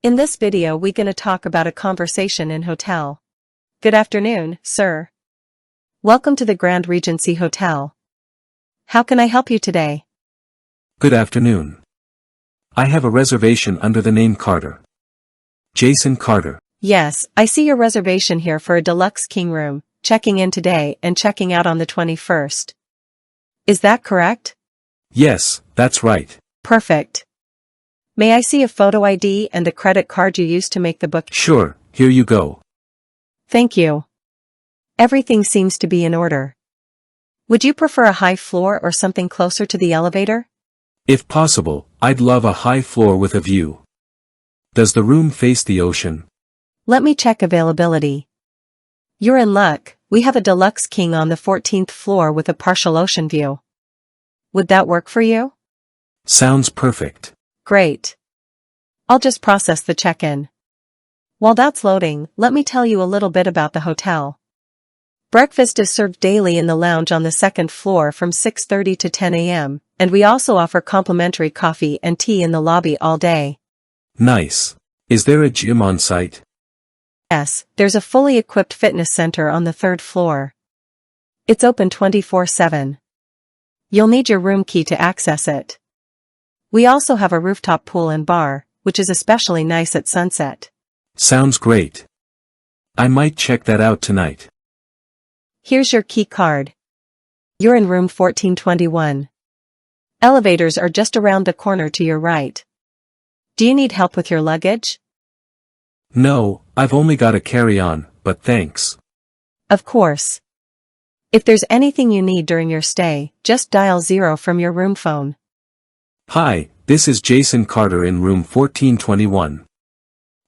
In this video we gonna talk about a conversation in hotel. Good afternoon, sir. Welcome to the Grand Regency Hotel. How can I help you today? Good afternoon. I have a reservation under the name Carter. Jason Carter. Yes, I see your reservation here for a deluxe king room, checking in today and checking out on the 21st. Is that correct? Yes, that's right. Perfect. May I see a photo ID and the credit card you used to make the book? Sure, here you go. Thank you. Everything seems to be in order. Would you prefer a high floor or something closer to the elevator? If possible, I'd love a high floor with a view. Does the room face the ocean? Let me check availability. You're in luck, we have a deluxe king on the 14th floor with a partial ocean view. Would that work for you? Sounds perfect. Great. I'll just process the check-in. While that's loading, let me tell you a little bit about the hotel. Breakfast is served daily in the lounge on the second floor from 6:30 to 10 a.m., and we also offer complimentary coffee and tea in the lobby all day. Nice. Is there a gym on site? Yes, there's a fully equipped fitness center on the third floor. It's open 24/7. You'll need your room key to access it. We also have a rooftop pool and bar, which is especially nice at sunset. Sounds great. I might check that out tonight. Here's your key card. You're in room 1421. Elevators are just around the corner to your right. Do you need help with your luggage? No, I've only got a carry-on, but thanks. Of course. If there's anything you need during your stay, just dial 0 from your room phone. Hi, this is Jason Carter in room 1421.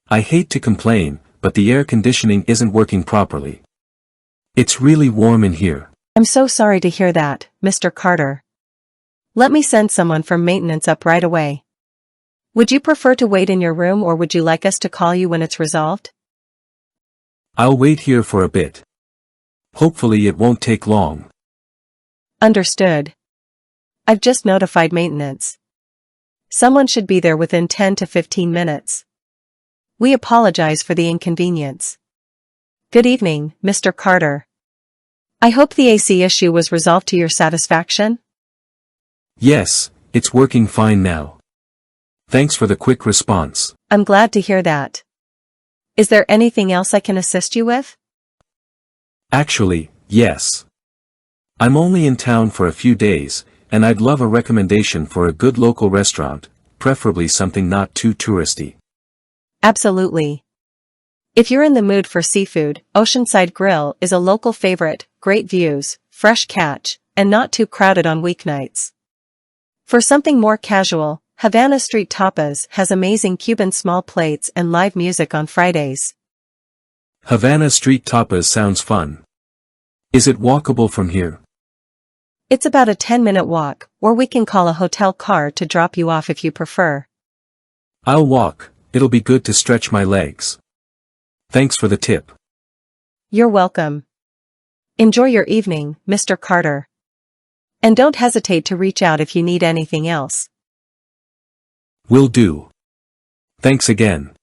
I hate to complain, but the air conditioning isn't working properly. It's really warm in here. I'm so sorry to hear that, Mr. Carter. Let me send someone from maintenance up right away. Would you prefer to wait in your room or would you like us to call you when it's resolved? I'll wait here for a bit. Hopefully it won't take long. Understood. I've just notified maintenance. Someone should be there within 10 to 15 minutes. We apologize for the inconvenience. Good evening, Mr. Carter. I hope the AC issue was resolved to your satisfaction? Yes, it's working fine now. Thanks for the quick response. I'm glad to hear that. Is there anything else I can assist you with? Actually, yes. I'm only in town for a few days, and I'd love a recommendation for a good local restaurant, preferably something not too touristy. Absolutely. If you're in the mood for seafood, Oceanside Grill is a local favorite, great views, fresh catch, and not too crowded on weeknights. For something more casual, Havana Street Tapas has amazing Cuban small plates and live music on Fridays. Havana Street Tapas sounds fun. Is it walkable from here? It's about a 10-minute walk, or we can call a hotel car to drop you off if you prefer. I'll walk, it'll be good to stretch my legs. Thanks for the tip. You're welcome. Enjoy your evening, Mr. Carter. And don't hesitate to reach out if you need anything else. Will do. Thanks again.